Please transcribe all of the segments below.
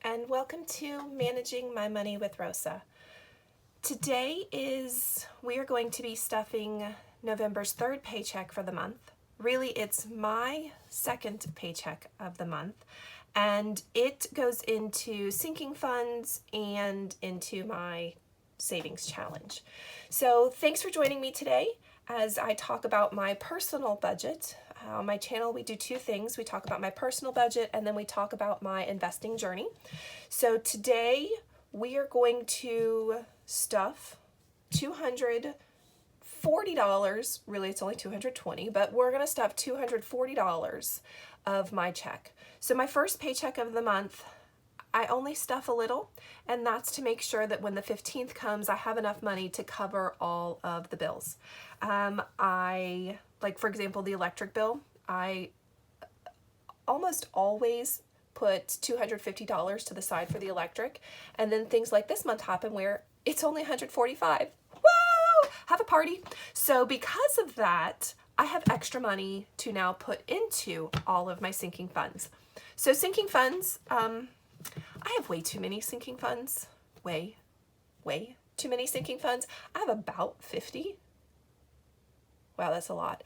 and welcome to Managing My Money with Rosa. Today we are going to be stuffing November's third paycheck for the month. Really, it's my second paycheck of the month, and it goes into sinking funds and into my savings challenge. So thanks for joining me today as I talk about my personal budget. On my channel, we do two things. We talk about my personal budget, and then we talk about my investing journey. So today, we are going to stuff $240. Really, it's only $220, but we're going to stuff $240 of my check. So my first paycheck of the month, I only stuff a little, and that's to make sure that when the 15th comes, I have enough money to cover all of the bills. Like for example, the electric bill, I almost always put $250 to the side for the electric, and then things like this month happen where it's only $145. Woo! Have a party. So because of that, I have extra money to now put into all of my sinking funds. So sinking funds, I have way too many sinking funds. Way too many sinking funds. I have about 50. Wow, that's a lot.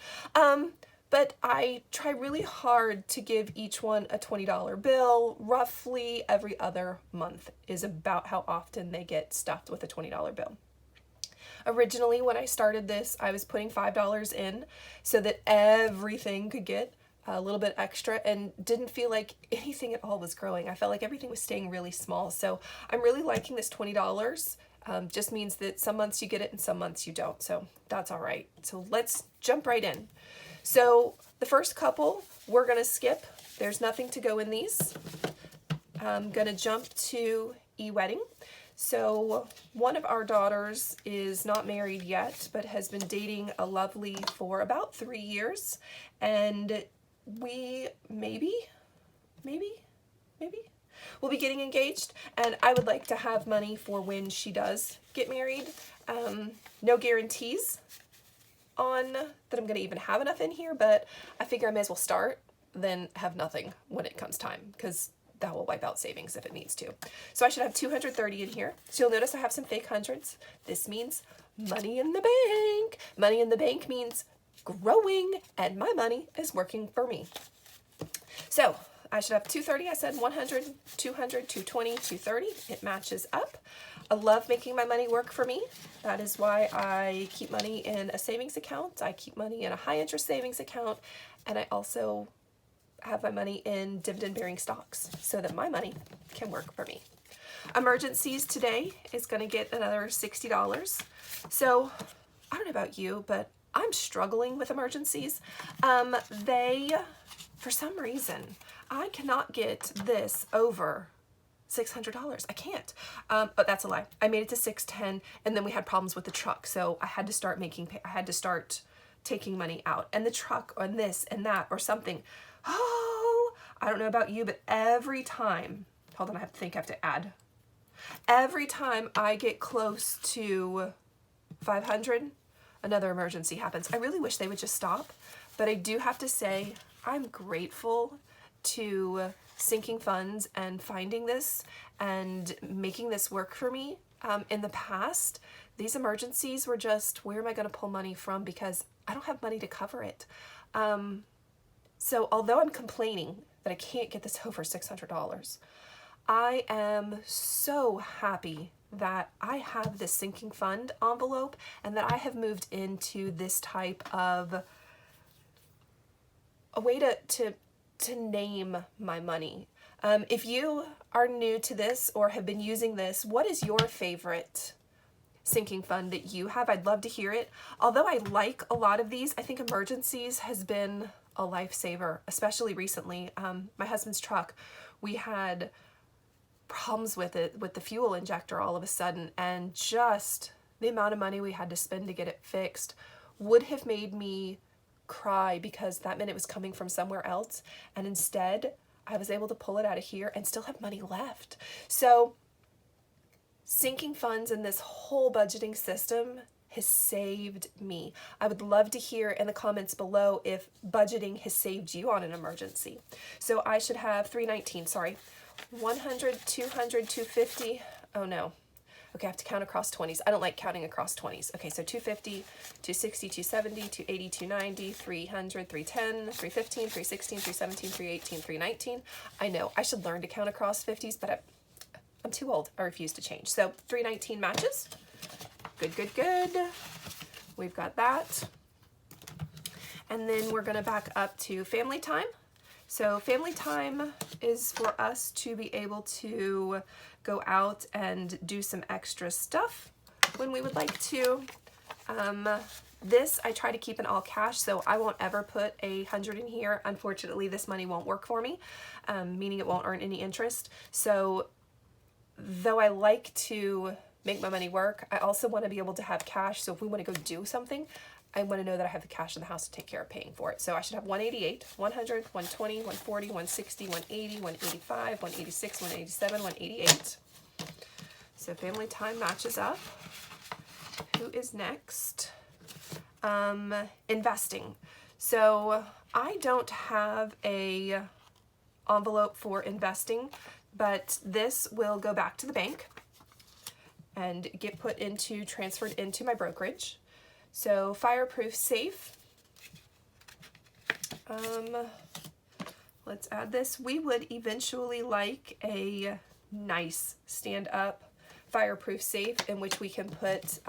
But I try really hard to give each one a $20 bill. Roughly every other month is about how often they get stuffed with a $20 bill. Originally, when I started this, I was putting $5 in so that everything could get a little bit extra, and didn't feel like anything at all was growing. I felt like everything was staying really small. So I'm really liking this $20. Just means that some months you get it and some months you don't. So that's all right. So let's jump right in. So the first couple we're going to skip. There's nothing to go in these. I'm going to jump to e-wedding. So one of our daughters is not married yet, but has been dating a lovely for about 3 years. And we maybe we'll be getting engaged, and I would like to have money for when she does get married. No guarantees on that I'm going to even have enough in here, but I figure I may as well start than have nothing when it comes time, because that will wipe out savings if it needs to. So I should have 230 in here. So you'll notice I have some fake hundreds. This means money in the bank. Money in the bank means growing, and my money is working for me. So I should have 230. I said 100, 200, 220, 230. It matches up. I love making my money work for me. That is why I keep money in a savings account. I keep money in a high interest savings account, and I also have my money in dividend bearing stocks so that my money can work for me. Emergencies today is going to get another $60. So I don't know about you, but I'm struggling with emergencies. For some reason, I cannot get this over $600. I can't. But that's a lie. I made it to 610, and then we had problems with the truck. So I had to start taking money out, and the truck on this and that or something. Oh, I don't know about you, but every time, hold on, I have to add. Every time I get close to 500, another emergency happens. I really wish they would just stop, but I do have to say I'm grateful to sinking funds and finding this and making this work for me. In the past, these emergencies were just, where am I going to pull money from, because I don't have money to cover it. So although I'm complaining that I can't get this over $600, I am so happy that I have this sinking fund envelope and that I have moved into this type of a way to name my money. If you are new to this or have been using this, what is your favorite sinking fund that you have? I'd love to hear it. Although I like a lot of these, I think emergencies has been a lifesaver, especially recently. My husband's truck, we had problems with it, with the fuel injector all of a sudden, and just the amount of money we had to spend to get it fixed would have made me cry, because that meant it was coming from somewhere else, and instead I was able to pull it out of here and still have money left. So sinking funds in this whole budgeting system has saved me. I would love to hear in the comments below if budgeting has saved you on an emergency. So I should have 319, sorry. 100, 200, 250. Oh no. Okay, I have to count across 20s. I don't like counting across 20s. Okay, so 250, 260, 270, 280, 290, 300, 310, 315, 316, 317, 318, 319. I know, I should learn to count across 50s, but I'm too old. I refuse to change. So 319 matches. Good, good, good. We've got that. And then we're gonna back up to family time. So family time is for us to be able to go out and do some extra stuff when we would like to. This I try to keep in all cash, so I won't ever put 100 in here. Unfortunately, this money won't work for me, meaning it won't earn any interest. So though I like to make my money work, I also want to be able to have cash. So if we want to go do something, I want to know that I have the cash in the house to take care of paying for it. So I should have 188, 100, 120, 140, 160, 180, 185, 186, 187, 188. So family time matches up. Who is next? Investing. So I don't have a envelope for investing, but this will go back to the bank and get transferred into my brokerage. So fireproof safe. Let's add this. We would eventually like a nice stand-up fireproof safe in which we can put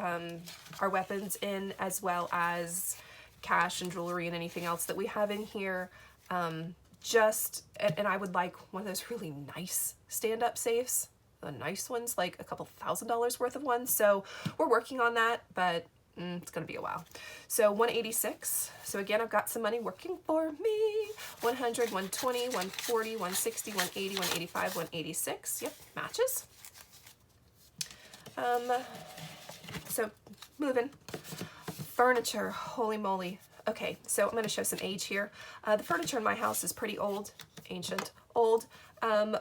our weapons in, as well as cash and jewelry and anything else that we have in here. And I would like one of those really nice stand-up safes, the nice ones, like a couple $1,000s worth of ones. So we're working on that, but it's gonna be a while. So 186. So again, I've got some money working for me. 100, 120, 140, 160, 180, 185, 186. Yep, matches. So moving. Furniture, holy moly. Okay, so I'm gonna show some age here. The furniture in my house is pretty old, ancient, old.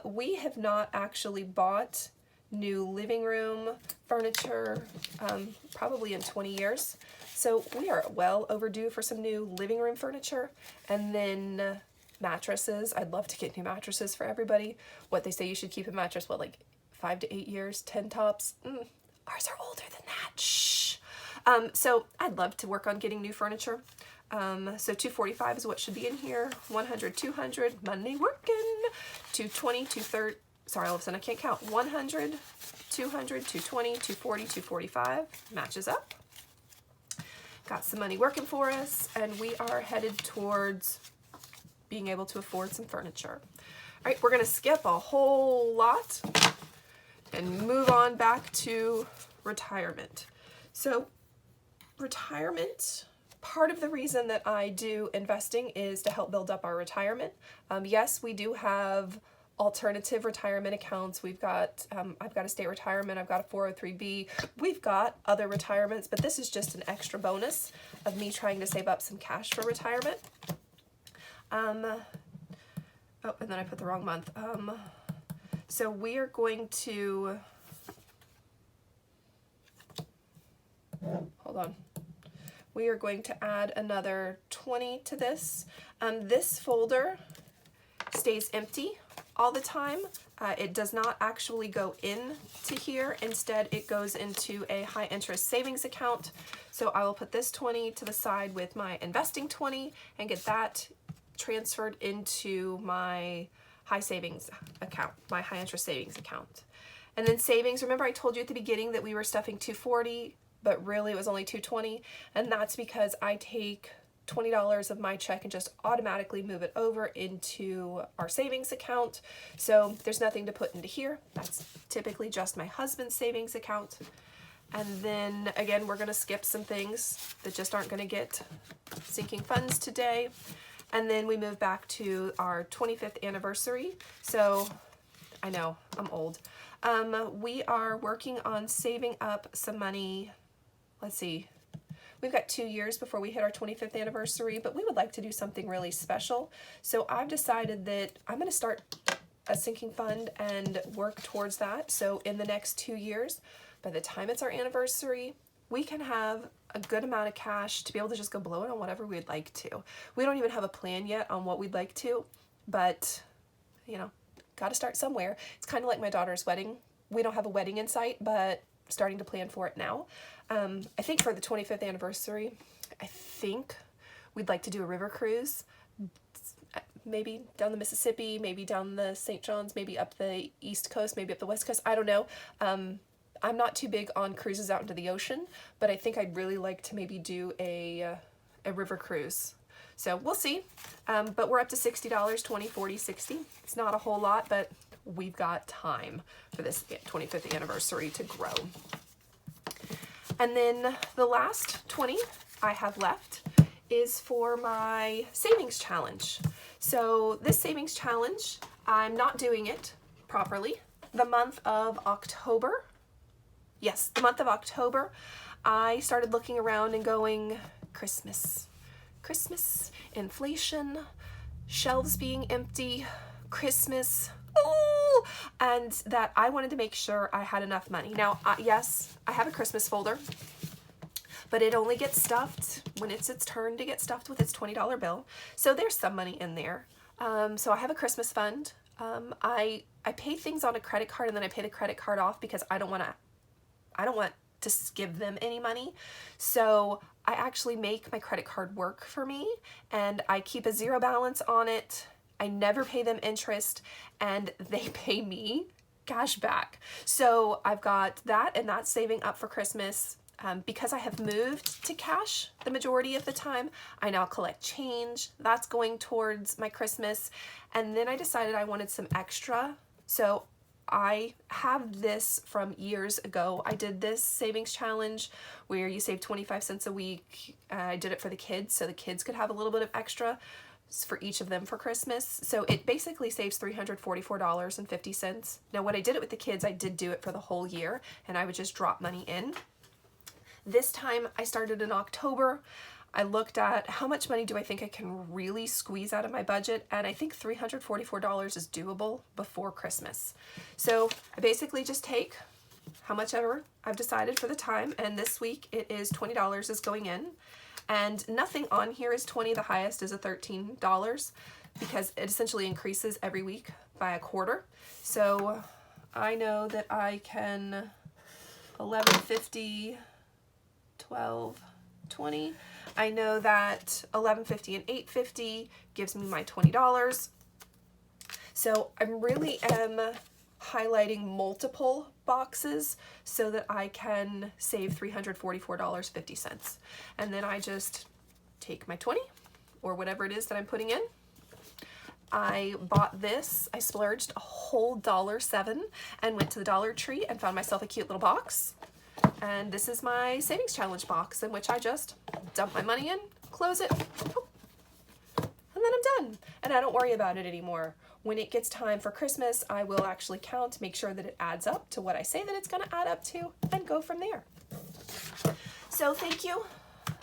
We have not actually bought new living room furniture probably in 20 years. So we are well overdue for some new living room furniture. And then mattresses. I'd love to get new mattresses for everybody. What they say you should keep a mattress, what, like 5 to 8 years, 10 tops? Ours are older than that. Shh. So I'd love to work on getting new furniture. So 245 is what should be in here. 100, 200, money working. 220, 230. Sorry, all of a sudden I can't count. 100, 200, 220, 240, 245. Matches up. Got some money working for us, and we are headed towards being able to afford some furniture. All right, we're going to skip a whole lot and move on back to retirement. So retirement, part of the reason that I do investing is to help build up our retirement. Yes, we do have alternative retirement accounts. We've got, I've got a state retirement, I've got a 403B, we've got other retirements, but this is just an extra bonus of me trying to save up some cash for retirement. Oh, and then I put the wrong month. So we are going to, hold on. We are going to add another 20 to this. This folder stays empty all the time. It does not actually go into here. Instead, it goes into a high interest savings account. So I will put this 20 to the side with my investing 20 and get that transferred into my high savings account, my high interest savings account. And then savings, remember I told you at the beginning that we were stuffing 240, but really it was only 220. And that's because I take $20 of my check and just automatically move it over into our savings account. So there's nothing to put into here. That's typically just my husband's savings account. And then again, we're gonna skip some things that just aren't gonna get sinking funds today. And then we move back to our 25th anniversary. So I know, I'm old. We are working on saving up some money. Let's see. We've got 2 years before we hit our 25th anniversary, but we would like to do something really special. So I've decided that I'm going to start a sinking fund and work towards that. So in the next 2 years, by the time it's our anniversary, we can have a good amount of cash to be able to just go blow it on whatever we'd like to. We don't even have a plan yet on what we'd like to, but you know, got to start somewhere. It's kind of like my daughter's wedding. We don't have a wedding in sight, but starting to plan for it now. I think for the 25th anniversary, I think we'd like to do a river cruise, maybe down the Mississippi, maybe down the St. John's, maybe up the East Coast, maybe up the West Coast. I don't know. I'm not too big on cruises out into the ocean, but I think I'd really like to maybe do a river cruise. So we'll see. But we're up to $60, 20, 40, 60. It's not a whole lot, but we've got time for this 25th anniversary to grow. And then the last 20 I have left is for my savings challenge. So this savings challenge, I'm not doing it properly. The month of October, yes, the month of October, I started looking around and going, Christmas, inflation, shelves being empty, Christmas, oh, and that I wanted to make sure I had enough money. Now, yes, I have a Christmas folder, but it only gets stuffed when it's its turn to get stuffed with its $20 bill. So there's some money in there. So I have a Christmas fund. I pay things on a credit card, and then I pay the credit card off because I don't want to give them any money. So I actually make my credit card work for me, and I keep a zero balance on it. I never pay them interest, and they pay me cash back. So I've got that, and that's saving up for Christmas. Because I have moved to cash the majority of the time, I now collect change. That's going towards my Christmas. And then I decided I wanted some extra. So I have this from years ago. I did this savings challenge where you save 25 cents a week. I did it for the kids so the kids could have a little bit of extra for each of them for Christmas. So it basically saves $344.50. Now when I did it with the kids, I did do it for the whole year, and I would just drop money in. This time I started in October. I looked at how much money do I think I can really squeeze out of my budget, and I think $344 is doable before Christmas. So I basically just take how much ever I've decided for the time, and this week it is $20 is going in, and nothing on here is 20. The highest is a $13 because it essentially increases every week by a quarter. So I know that I can $11.50, $12, $20. I know that $11.50 and $8.50 gives me my $20. So I really am highlighting multiple boxes so that I can save $344.50. And then I just take my 20 or whatever it is that I'm putting in. I bought this. I splurged a whole $1.07 and went to the Dollar Tree and found myself a cute little box. And this is my savings challenge box in which I just dump my money in, close it, and then I'm done. And I don't worry about it anymore. When it gets time for Christmas, I will actually count, make sure that it adds up to what I say that it's going to add up to, and go from there. So thank you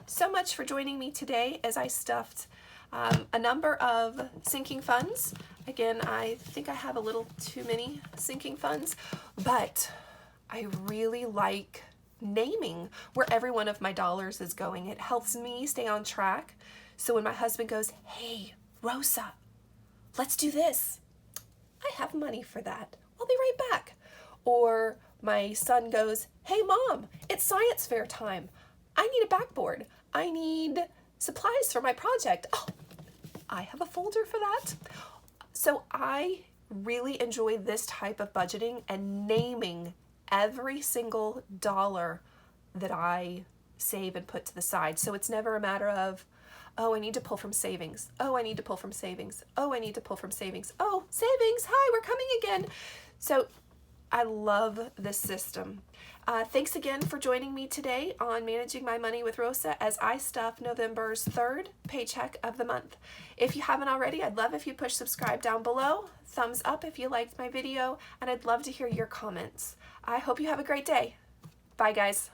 so much for joining me today as I stuffed a number of sinking funds. Again, I think I have a little too many sinking funds, but I really like naming where every one of my dollars is going. It helps me stay on track. So when my husband goes, "Hey, Rosa, let's do this," I have money for that. I'll be right back. Or my son goes, "Hey, Mom, it's science fair time. I need a backboard. I need supplies for my project." Oh, I have a folder for that. So I really enjoy this type of budgeting and naming every single dollar that I save and put to the side. So it's never a matter of, oh, I need to pull from savings. Oh, I need to pull from savings. Oh, I need to pull from savings. Oh, savings, hi, we're coming again. So I love this system. Thanks again for joining me today on Managing My Money with Rosa as I stuff November's 3rd paycheck of the month. If you haven't already, I'd love if you push subscribe down below, thumbs up if you liked my video, and I'd love to hear your comments. I hope you have a great day. Bye, guys.